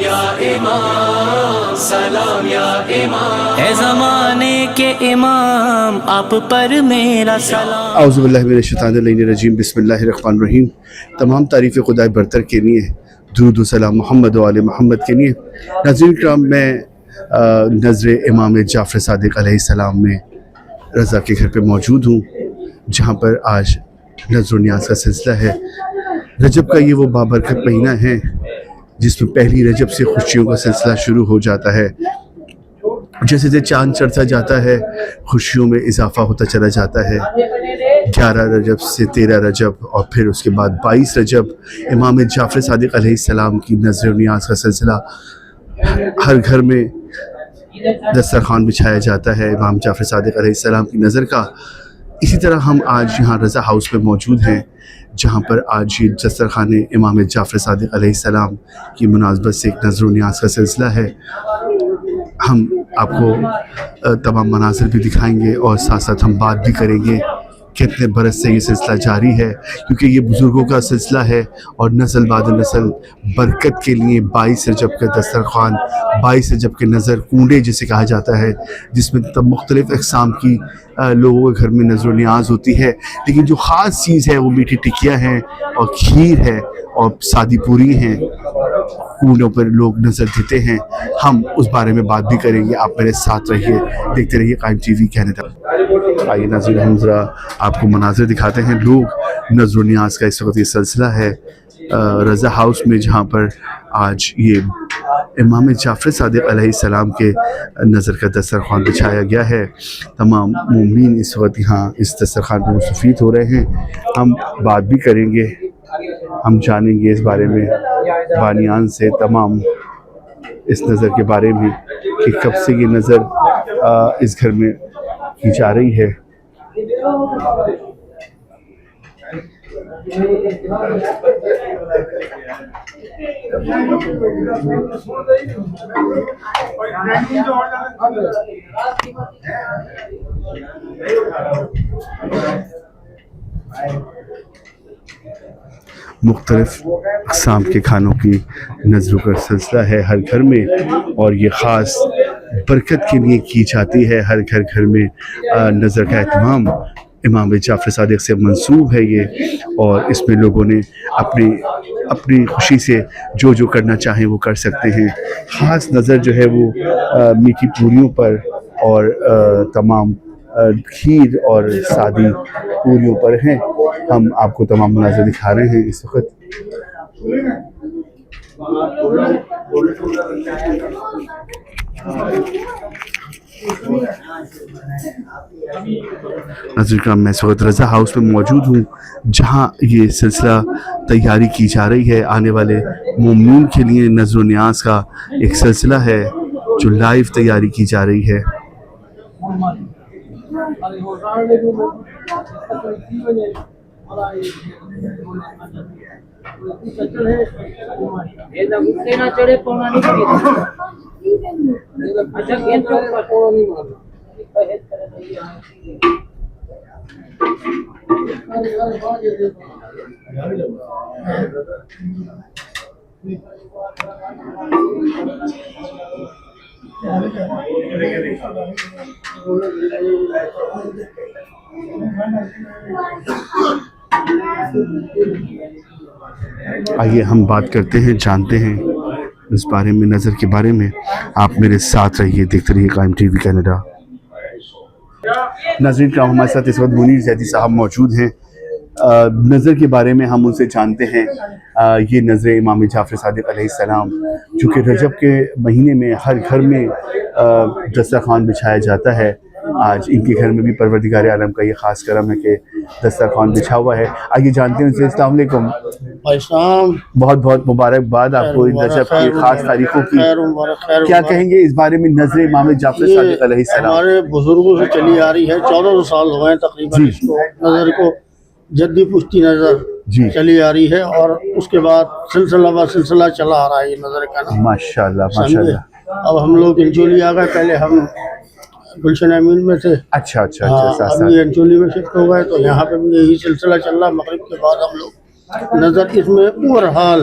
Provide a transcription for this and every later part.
یا امام، سلام یا امام، اے زمانے کے امام آپ پر میرا سلام۔ اعوذ باللہ من الشیطان الرجیم، بسم اللہ الرحمن الرحیم۔ تمام تعریف خدا برتر کے لیے، درود و سلام محمد و آل محمد کے لیے۔ ناظرین کرام، میں نظر امام جعفر صادق علیہ السلام میں رضا کے گھر پہ موجود ہوں، جہاں پر آج نظر و نیاز کا سلسلہ ہے۔ رجب کا یہ وہ بابرکت مہینہ ہے جس میں پہلی رجب سے خوشیوں کا سلسلہ شروع ہو جاتا ہے۔ جیسے جیسے چاند چڑھتا جاتا ہے، خوشیوں میں اضافہ ہوتا چلا جاتا ہے۔ 11 رجب سے 13 رجب اور پھر اس کے بعد 22 رجب امام جعفر صادق علیہ السلام کی نظر و نیاز کا سلسلہ ہر گھر میں دسترخوان بچھایا جاتا ہے امام جعفر صادق علیہ السلام کی نظر کا۔ اسی طرح ہم آج یہاں رضا ہاؤس میں موجود ہیں، جہاں پر آج یہ دسترخوان امام جعفر صادق علیہ السلام کی مناسبت سے ایک نظر و نیاز کا سلسلہ ہے۔ ہم آپ کو تمام مناظر بھی دکھائیں گے اور ساتھ ساتھ ہم بات بھی کریں گے کتنے برس سے یہ سلسلہ جاری ہے، کیونکہ یہ بزرگوں کا سلسلہ ہے اور نسل بعد نسل برکت کے لیے 22 رجب کا دسترخوان، 22 رجب کے نظر کنڈے جسے کہا جاتا ہے، جس میں مختلف اقسام کی لوگوں کے گھر میں نظر و نیاز ہوتی ہے، لیکن جو خاص چیز ہے وہ میٹھی ٹکیاں ہیں اور کھیر ہے اور سادی پوری ہیں، کنڈوں پر لوگ نظر دیتے ہیں۔ ہم اس بارے میں بات بھی کریں گے، آپ میرے ساتھ رہیے، دیکھتے رہیے قائم ٹی وی کینیڈا۔ آئیے ناظرین، ہم ذرا آپ کو مناظر دکھاتے ہیں۔ لوگ نظر و نیاز کا اس وقت یہ سلسلہ ہے رضا ہاؤس میں، جہاں پر آج یہ امام جعفر صادق علیہ السلام کے نظر کا دسترخوان بچھایا گیا ہے۔ تمام مومنین اس وقت یہاں اس دسترخوان پر مستفید ہو رہے ہیں۔ ہم بات بھی کریں گے، ہم جانیں گے اس بارے میں بانیان سے تمام اس نظر کے بارے میں کہ کب سے یہ نظر اس گھر میں کی جا رہی ہے۔ مختلف اقسام کے کھانوں کی نظروں کا سلسلہ ہے ہر گھر میں، اور یہ خاص برکت کے لیے کی جاتی ہے۔ ہر گھر میں نظر کا اہتمام امام جعفر صادق سے منسوب ہے یہ، اور اس میں لوگوں نے اپنی خوشی سے جو کرنا چاہیں وہ کر سکتے ہیں۔ خاص نظر جو ہے وہ میٹھی پوریوں پر اور تمام کھیر اور سادی پوریوں پر ہیں۔ ہم آپ کو تمام مناظر دکھا رہے ہیں اس وقت۔ ناظرین کرام، میں اس وقت رضا ہاؤس میں موجود ہوں، جہاں یہ سلسلہ تیاری کی جا رہی ہے۔ آنے والے مومنین کے لیے نظر و نیاز کا ایک سلسلہ ہے جو لائیو تیاری کی جا رہی ہے۔ آئیے ہم بات کرتے ہیں، جانتے ہیں اس بارے میں، نظر کے بارے میں۔ آپ میرے ساتھ رہیے، دیکھتے رہیے قائم ٹی وی کینیڈا۔ ناظرین کرام، ہمارے ساتھ اس وقت منیر زیدی صاحب موجود ہیں۔ نظر کے بارے میں ہم ان سے جانتے ہیں۔ یہ نظر امام جعفر صادق علیہ السلام جو کہ رجب کے مہینے میں ہر گھر میں دسترخوان بچھایا جاتا ہے، آج ان کے گھر میں بھی پروردگار عالم کا یہ خاص کرم ہے کہ دسترخوان بچھا ہوا ہے۔ آئیے جانتے ہیں ان سے۔ السلام علیکم۔ بہت بہت مبارکباد آپ کو رجب کی خاص تاریخوں کی۔ کیا کہیں گے اس بارے میں نظر امام جعفر صادق علیہ السلام؟ ہمارے بزرگوں سے چلی آ رہی ہے، 1400 سال ہوئے ہیں تقریباً اس کو نظر کو جدی پشتی نظر چلی آ رہی ہے، اور اس کے بعد سلسلہ بہ سلسلہ چلا آ رہا ہے یہ نظر کا نا۔ ماشاءاللہ ماشاءاللہ۔ اب ہم لوگ انچولی آ گئے، پہلے ہم گلشن امین میں تھے، اچھا ابھی انچولی میں شفٹ ہو گئے، تو یہاں پہ بھی یہی سلسلہ چل رہا۔ مغرب کے بعد ہم لوگ نظر اس میں اوور حال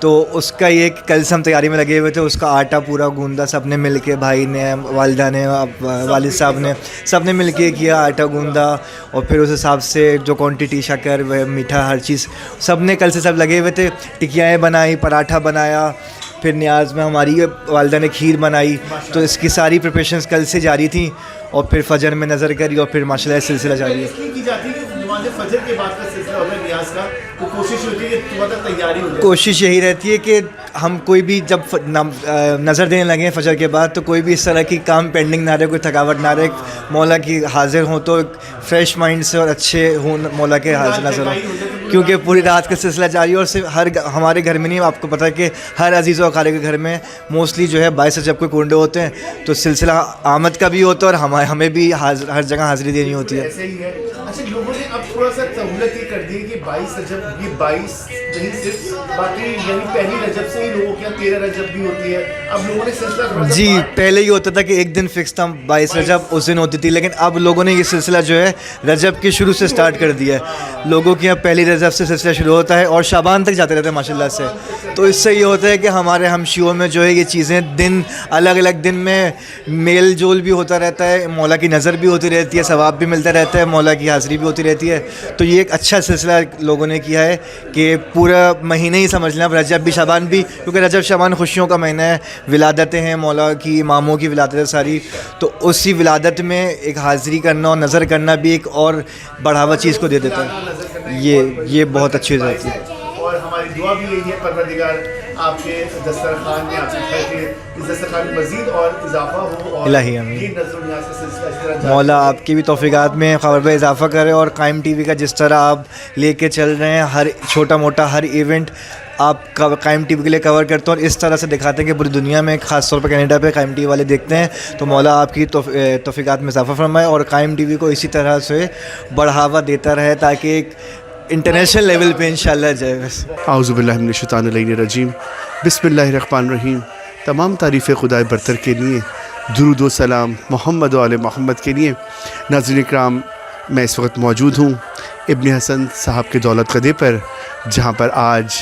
تو اس کا یہ کل سے ہم تیاری میں لگے ہوئے تھے. اس کا آٹا پورا گوندا سب نے مل کے, بھائی نے, والدہ نے, والد صاحب نے, سب نے مل کے کیا, آٹا گوندا, اور پھر اس حساب سے جو کوانٹٹی شکر میٹھا ہر چیز سب نے کل سے سب لگے ہوئے تھے. ٹکیاں بنائی, پراٹھا بنایا, پھر نیاز میں ہماری والدہ نے کھیر بنائی. تو اس کی ساری پریپریشنز کل سے جاری تھیں, اور پھر فجر میں نظر کری, اور پھر ماشاء اللہ سلسلہ جاری ہے. کی جاتی ہے کہ نماز فجر کے بعد کا سلسلہ ہوتا ہے نیاز کا, تو کوشش ہوتی ہے کہ صبح تک تیاری ہو جائے. کوشش یہی رہتی ہے کہ ہم کوئی بھی جب نظر دینے لگے فجر کے بعد تو کوئی بھی اس طرح کی کام پینڈنگ نہ رہے, کوئی تھکاوٹ نہ رہے, مولا کی حاضر ہوں تو فریش مائنڈ سے اور اچھے ہوں مولا کے حاضر نظر ہوں, کیونکہ پوری رات کا سلسلہ جاری ہے. اور صرف ہمارے گھر میں نہیں, آپ کو پتہ ہے کہ ہر عزیز و اقارب کے گھر میں موسٹلی جو ہے 22 رجب کو کنڈے ہوتے ہیں, تو سلسلہ آمد کا بھی ہوتا ہے, اور ہمیں بھی ہر جگہ حاضری دینی ہوتی ہے. ایسے ہی ہے. اچھا, لوگوں نے اب تھوڑا سا سہولت یہ کر دی ہے کہ 22 رجب, یہ 22 نہیں صرف, باقی یعنی پہلی رجب سے ہی لوگوں کے یہاں 13 رجب بھی ہوتی ہے. اب لوگوں نے سلسلہ تھوڑا سا جی, پہلے یہ ہوتا تھا کہ ایک دن فکس تھا 22 رجب, اس دن ہوتی تھی, لیکن اب لوگوں نے یہ سلسلہ جو ہے رجب کے شروع سے سٹارٹ کر دیا ہے. لوگوں کے یہاں پہلی رجب سے سلسلہ شروع ہوتا ہے اور شعبان تک جاتے رہتے ہیں ماشاء اللہ سے. تو اس سے یہ ہوتا ہے کہ ہمارے ہم شیعوں میں جو ہے یہ چیزیں دن الگ الگ دن میں میل جول بھی ہوتا رہتا ہے, مولا کی نظر بھی ہوتی رہتی ہے, ثواب بھی ملتا رہتا ہے, مولا کی حاضری بھی ہوتی رہتی ہے. تو یہ ایک اچھا سلسلہ لوگوں نے کیا ہے کہ پورا مہینے ہی سمجھ لیں, اب رجب بھی شعبان بھی, کیونکہ رجب شعبان خوشیوں کا مہینہ ہے, ولادتیں ہیں مولا کی, اماموں کی ولادت ہے ساری. تو اسی ولادت میں ایک حاضری کرنا اور نظر کرنا بھی ایک اور بڑھاوا چیز کو دے دیتا ہے. یہ بہت اچھی بات ہے. اور ہماری دعا بھی یہی ہے پروردگار آپ کے دسترخوان میں, آپ کے اس دسترخوان میں مزید اور اضافہ ہو, اور الہی آمین. یہ نظر و نیاز کا سلسلہ اس طرح جاری مولا آپ کی بھی توفیقات میں خبر پہ اضافہ کرے, اور قائم ٹی وی کا جس طرح آپ لے کے چل رہے ہیں, ہر چھوٹا موٹا ہر ایونٹ آپ قائم ٹی وی کے لیے کور کرتے ہیں, اور اس طرح سے دکھاتے ہیں کہ پوری دنیا میں, خاص طور پہ کینیڈا پہ قائم ٹی وی والے دیکھتے ہیں. تو مولا آپ کی توفیقات میں اضافہ فرمائے, اور قائم ٹی وی کو اسی طرح سے بڑھاوا دیتا رہے تاکہ ایک انٹرنیشنل لیول پہ انشاءاللہ جائے. بس اعوذ باللہ من الشیطان الرجیم, بسم اللہ الرحمن الرحیم. تمام تعریفیں خدائے برتر کے لیے, درود و سلام محمد و آل محمد کے لیے. ناظرین اکرام, میں اس وقت موجود ہوں ابن حسن صاحب کے دولت قدے پر, جہاں پر آج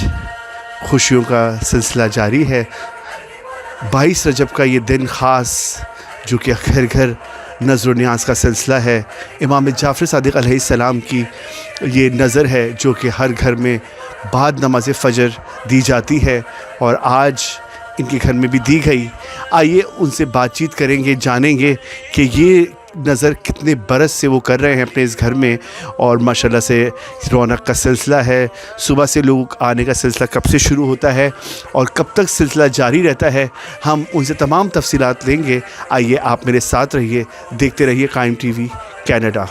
خوشیوں کا سلسلہ جاری ہے. 22 رجب کا یہ دن خاص, جو کہ گھر گھر نظر و نیاز کا سلسلہ ہے. امام جعفر صادق علیہ السلام کی یہ نظر ہے جو کہ ہر گھر میں بعد نماز فجر دی جاتی ہے, اور آج ان کے گھر میں بھی دی گئی. آئیے ان سے بات چیت کریں گے, جانیں گے کہ یہ نظر کتنے برس سے وہ کر رہے ہیں اپنے اس گھر میں, اور ماشاءاللہ سے رونق کا سلسلہ ہے. صبح سے لوگ آنے کا سلسلہ کب سے شروع ہوتا ہے اور کب تک سلسلہ جاری رہتا ہے, ہم ان سے تمام تفصیلات لیں گے. آئیے آپ میرے ساتھ رہیے, دیکھتے رہیے قائم ٹی وی کینیڈا.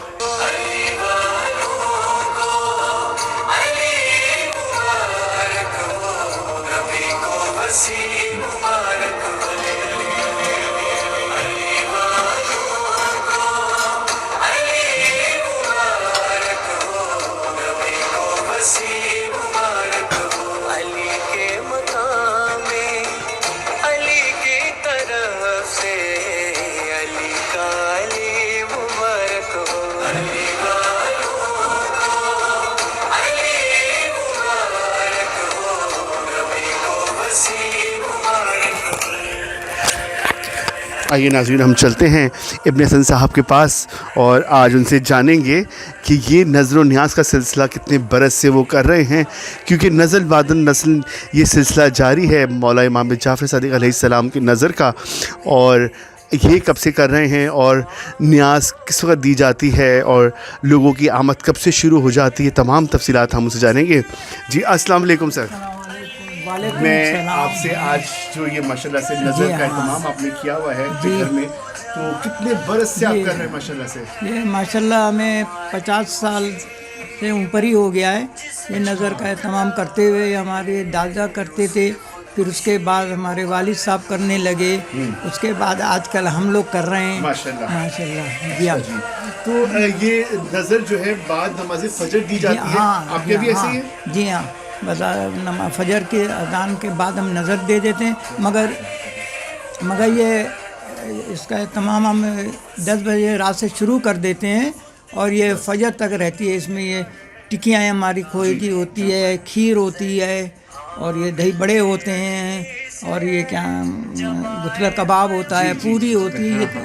آئیے ناظرین, ہم چلتے ہیں ابن حسن صاحب کے پاس اور آج ان سے جانیں گے کہ یہ نظر و نیاز کا سلسلہ کتنے برس سے وہ کر رہے ہیں, کیونکہ نسل بعد نسل یہ سلسلہ جاری ہے مولا امام جعفر صادق علیہ السلام کی نظر کا. اور یہ کب سے کر رہے ہیں, اور نیاز کس وقت دی جاتی ہے, اور لوگوں کی آمد کب سے شروع ہو جاتی ہے, تمام تفصیلات ہم ان سے جانیں گے. جی السلام علیکم سر. میں آپ سے آج جو یہ ماشاءاللہ سے نظر کا اہتمام آپ نے کیا ہوا ہے گھر میں, تو کتنے برس سے آپ کر رہے ہیں ماشاءاللہ سے؟ یہ ماشاءاللہ ہمیں 50 سال سے اوپر ہی ہو گیا ہے یہ نظر کا اہتمام کرتے ہوئے. ہمارے دادا کرتے تھے, پھر اس کے بعد ہمارے والد صاحب کرنے لگے, اس کے بعد آج کل ہم لوگ کر رہے ہیں ماشاءاللہ. جی ہاں, تو یہ نظر جو ہے بعد نماز فجر دی جاتی ہے, آپ کے بھی ایسے ہی ہے؟ جی ہاں, بس فجر کے اذان کے بعد ہم نظر دے دیتے ہیں, مگر یہ اس کا اہتمام ہم 10 بجے رات سے شروع کر دیتے ہیں اور یہ فجر تک رہتی ہے. اس میں یہ ٹکیاں ہماری کھوئے کی ہوتی ہے, کھیر ہوتی ہے, اور یہ دہی بڑے ہوتے ہیں، اور یہ کیا گٹھلا کباب ہوتا ہے، پوری ہوتی ہے، یہ تو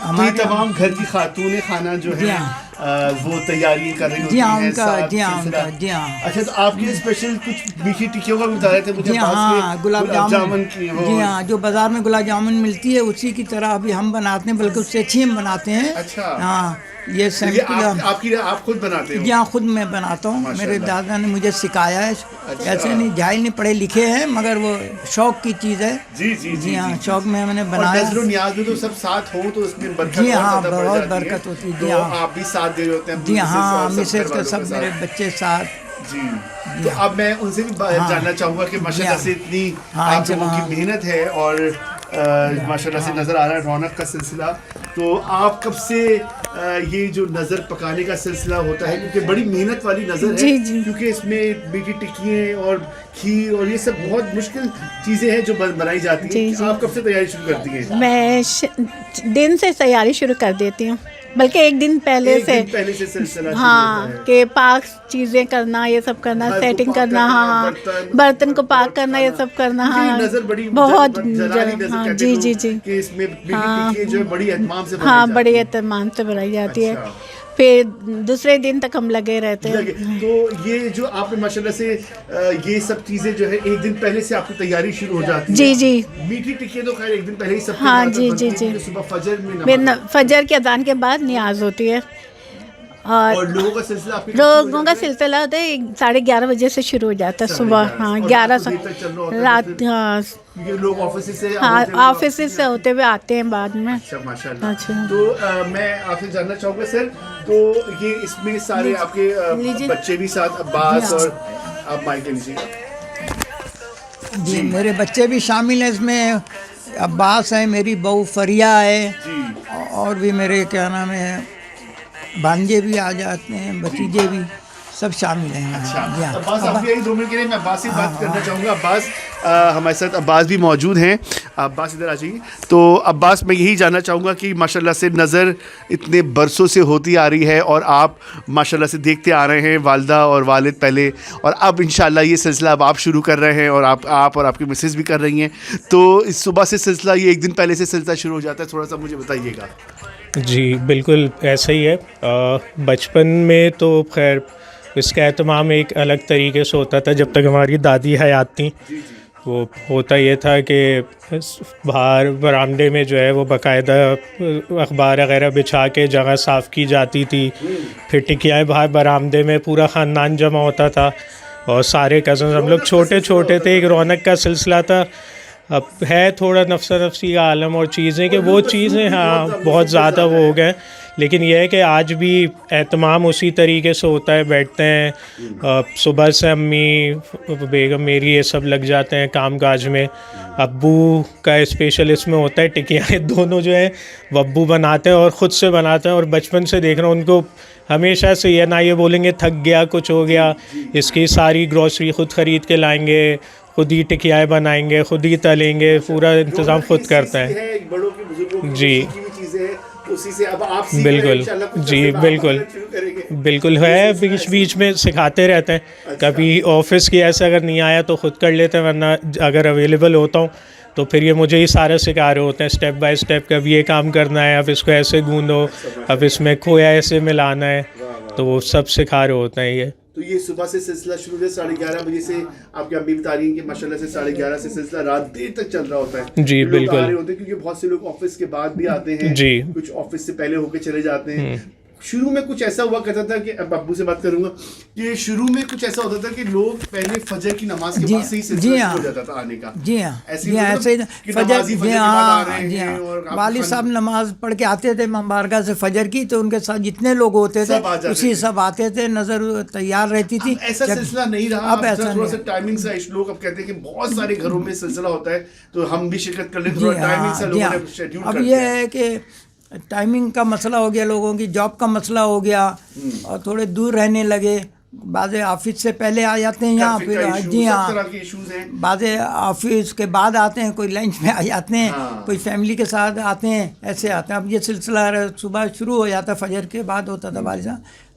ہمارے یہ تمام گھر کی خاتون خانہ جو جی ہے ہاں، وہ تیاری کر رہی ہوتی جی ہاں، ہیں ان کا ساتھ جی ہاں، ان سلسلہ۔ کا جی ہاں، اچھا، تو آپ کے اسپیشل کچھ میٹھی ٹکیوں کا بھی بتا رہے تھے مجھے، جی پاس ہاں، کے گلاب جامن کی وہ، جی ہاں، جو بازار میں گلاب جامن ملتی ہے اسی کی طرح ابھی ہم بناتے ہیں، بلکہ اس سے اچھی ہم بناتے ہیں۔ اچھا، ہاں، یہ تو یہ سیمپل آپ خود بناتے ہو؟ جی ہاں، خود میں بناتا ہوں، ماشاء میرے اللہ۔ دادا نے مجھے سکھایا ہے، ایسے نہیں جاہل نہیں پڑھے لکھے ہیں، مگر وہ شوق کی چیز ہے۔ جی جی جی ہاں، شوق میں نے اور بنایا۔ نظر و نیاز میں تو سب ساتھ ہوں تو اس میں برکت جی اور ہاں، زیادہ بڑھ بہت جاتی ہے، برکت ہوتی ہے، تو جی ہاں، آپ بھی ساتھ دے رہے ہوتے ہیں اپنی جی مسز ہاں، اور مسز گھر کے والوں سب میرے ساتھ۔ بچے ساتھ۔ جی، تو اب میں ان سے بھی جاننا چاہوں گا کہ ماشاء اللہ سے اتنی آپ لوگوں کی محنت ہے اور ماشاء اللہ سے نظر آ رہا ہے رونق کا سلسلہ، تو آپ کب سے یہ جو نظر پکانے کا سلسلہ ہوتا ہے، کیونکہ بڑی محنت والی نظر ہے، کیونکہ اس میں میٹھی ٹکیے اور کھیر اور یہ سب بہت مشکل چیزیں ہیں جو بنائی جاتی ہیں، آپ کب سے تیاری شروع کرتی ہیں؟ میں دن سے تیاری شروع کر دیتی ہوں، بلکہ ایک دن پہلے سے سلسلہ ہاں، کہ پاک چیزیں کرنا، یہ سب کرنا، سیٹنگ کرنا، ہاں، برتن کو پاک کرنا، یہ سب کرنا، ہاں، بہت، ہاں، جی جی جی، ہاں، بڑے اہتمام سے بنائی جاتی ہے، پھر دوسرے دن تک ہم لگے رہتے ہیں۔ تو یہ جو آپ نے ماشاء اللہ سے یہ سب چیزیں جو ہے ایک دن پہلے سے آپ کی تیاری شروع ہو جاتی ہے؟ جی جی، میٹھی ٹکے تو خیر ایک دن پہلے ہی سب کے ہاں، گھر جی پر جی بنتی ہے، جی، کیونکہ صبح فجر میں فجر کی اذان کے بعد نیاز ہوتی ہے، اور لوگوں کا سلسلہ آپ کے لوگوں کا سلسلہ ہوتا ہے 11:30 بجے سے شروع ہو جاتا ہے صبح، ہاں، 11 سے رات، ہاں، کیونکہ لوگ آفس سے ہاں، آفس سے ہوتے ہوئے آتے ہیں بعد میں۔ اچھا، ماشاء اللہ۔ تو میں آپ سے جاننا چاہوں گا سر، تو یہ اس میں سارے آپ کے بچے بھی ساتھ، عباس اور آپ مائک لیجیے۔ جی، میرے بچے بھی شامل ہیں اس میں، عباس ہے، میری بہو فریہ ہے، اور بھی میرے کیا نام ہے بھانجے بھی آ جاتے ہیں، بھتیجے بھی سب شامل ہیں۔ عباس، آپ یہی 2 منٹ کے لیے میں عباس سے بات کرنا چاہوں گا۔ عباس، ہمارے ساتھ عباس بھی موجود ہیں، عباس ادھر آ جائیے۔ تو عباس، میں یہی جاننا چاہوں گا کہ ماشاء اللہ سے نظر اتنے برسوں سے ہوتی آ رہی ہے اور آپ ماشاء اللہ سے دیکھتے آ رہے ہیں، والدہ اور والد پہلے، اور اب انشاءاللہ یہ سلسلہ اب آپ شروع کر رہے ہیں، اور آپ اور آپ کی مسز بھی کر رہی ہیں، تو اس صبح سے سلسلہ یہ ایک دن پہلے سے سلسلہ شروع ہو جاتا ہے، تھوڑا سا مجھے بتائیے گا۔ جی بالکل ایسا ہی ہے۔ بچپن میں تو خیر اس کا اہتمام ایک الگ طریقے سے ہوتا تھا، جب تک ہماری دادی حیات تھیں، وہ ہوتا یہ تھا کہ باہر برآمدے میں جو ہے وہ باقاعدہ اخبار وغیرہ بچھا کے جگہ صاف کی جاتی تھی، پھر ٹکیاں باہر برآمدے میں پورا خاندان جمع ہوتا تھا، اور سارے کزنز، ہم لوگ چھوٹے چھوٹے تھے، ایک رونق کا سلسلہ تھا۔ اب ہے تھوڑا نفسی کا عالم اور چیزیں کہ وہ چیزیں ہاں بہت زیادہ وہ ہو گئے، لیکن یہ ہے کہ آج بھی اہتمام اسی طریقے سے ہوتا ہے، بیٹھتے ہیں صبح سے، امی بیگم میری یہ سب لگ جاتے ہیں کام کاج میں، ابو کا اسپیشل اس میں ہوتا ہے ٹکیاں دونوں جو ہیں وہ ابو بناتے ہیں اور خود سے بناتے ہیں، اور بچپن سے دیکھ رہا ہوں ان کو ہمیشہ سے یہ نہ یہ بولیں گے تھک گیا کچھ ہو گیا، اس کی ساری گروسری خود خرید کے لائیں گے، خود ہی ٹکیائے بنائیں گے، خود ہی تلیں گے، پورا انتظام خود کرتے ہیں۔ جی بالکل، جی بالکل بالکل ہے، بیچ بیچ میں سکھاتے رہتے ہیں، کبھی آفس کی ایسے اگر نہیں آیا تو خود کر لیتے ہیں، ورنہ اگر اویلیبل ہوتا ہوں تو پھر یہ مجھے ہی سارے سکھا رہے ہوتے ہیں اسٹیپ بائی اسٹیپ، کبھی یہ کام کرنا ہے، اب اس کو ایسے گوندو، اب اس میں کھویا ایسے ملانا ہے، تو وہ سب سکھا رہے ہوتے ہیں۔ یہ تو یہ صبح سے سلسلہ شروع ہے 11:30 بجے سے، آپ کی امی بتا رہی ہیں کہ ماشاءاللہ سے 11:30 سے سلسلہ رات دیر تک چل رہا ہوتا ہے۔ جی بالکل، آ رہے ہوتے ہیں کیونکہ بہت سے لوگ آفس کے بعد بھی آتے ہیں، جی کچھ آفس سے پہلے ہو کے چلے جاتے ہیں۔ شروع میں کچھ ایسا ہوا کرتا تھا کہ اب ابو سے بات کروں گا کہ شروع میں کچھ ایسا ہوتا تھا کہ لوگ پہلے فجر کی نماز کے بعد سے ہی سلسلہ شروع ہو جاتا تھا آنے کا۔ جی ہاں، ایسے فجر، جی ہاں، والد صاحب نماز پڑھ کے آتے تھے بارگاہ سے فجر کی، تو ان کے ساتھ جتنے لوگ ہوتے تھے اسی سب آتے تھے، نظر تیار رہتی تھی۔ ایسا سلسلہ نہیں رہا، اب ایسا تھوڑا سا ٹائمنگ سے لوگ اب کہتے ہیں کہ بہت سارے گھروں میں سلسلہ ہوتا ہے تو ہم بھی شرکت کر لیں، تھوڑا ٹائمنگ سے لوگوں نے شیڈیول کر دیا۔ اب یہ ہے کہ ٹائمنگ کا مسئلہ ہو گیا، لوگوں کی جاب کا مسئلہ ہو گیا، اور تھوڑے دور رہنے لگے، بعض آفس سے پہلے آ جاتے ہیں یہاں، پھر جی ہاں بعض آفس کے بعد آتے ہیں، کوئی لنچ میں آ جاتے ہیں، کوئی فیملی کے ساتھ آتے ہیں، ایسے آتے ہیں۔ اب یہ سلسلہ صبح شروع ہو جاتا ہے، فجر کے بعد ہوتا تھا والد صاحب،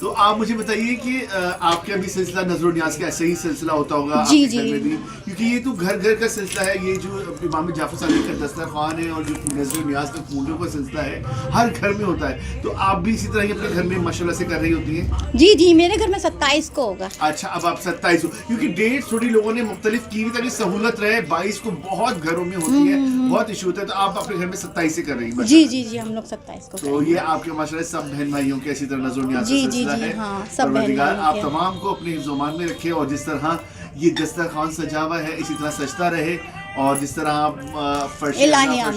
تو آپ مجھے بتائیے کہ آپ کا بھی سلسلہ نظر و نیاز کا ایسا ہی سلسلہ ہوتا ہوگا جی آپ کے گھر میں بھی، کیونکہ یہ تو گھر گھر کا سلسلہ ہے، یہ جو امام جعفر صادق کا دسترخوان ہے اور جو نظر و نیاز کا پھولوں کا سلسلہ ہے ہر گھر میں ہوتا ہے، تو آپ بھی اسی طرح ہی اپنے گھر میں ماشاءاللہ سے کر رہی ہوتی ہیں؟ جی جی میرے گھر میں 27 کو ہوگا. اچھا اب آپ 27 ہو، کیونکہ ڈیٹ تھوڑی لوگوں نے مختلف کی ہوئی تاکہ سہولت رہے. 22 کو بہت گھروں میں ہوتی ہے، بہت ایشو ہوتا ہے، تو آپ اپنے گھر میں 27 سے کر رہی ہیں؟ جی جی جی ہم لوگ 27 کو. تو یہ آپ کے ماشاءاللہ سب بہن بھائیوں کے اسی طرح نظر و نیاز جی کا جی سلسلہ جی ہے. ہاں سب بہن پروردگار آپ بھائی تمام کو اپنے حفظ و امان میں رکھے، اور جس طرح یہ دسترخوان سجا ہوا ہے اسی طرح سجتا رہے، اور جس طرح آپ فرش ملا کر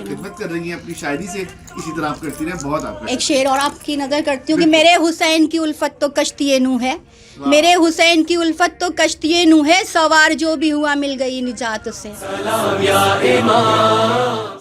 خدمت کر رہی ہیں اپنی شاعری سے، اسی طرح آپ کرتی رہیں. بہت آپ ایک شعر اور آپ کی نظر کرتی ہوں کہ میرے حسین کی الفت تو کشتی نوح ہے، میرے حسین کی الفت تو کشتی نوح ہے، سوار جو بھی ہوا مل گئی نجات سے. سلام یا امام.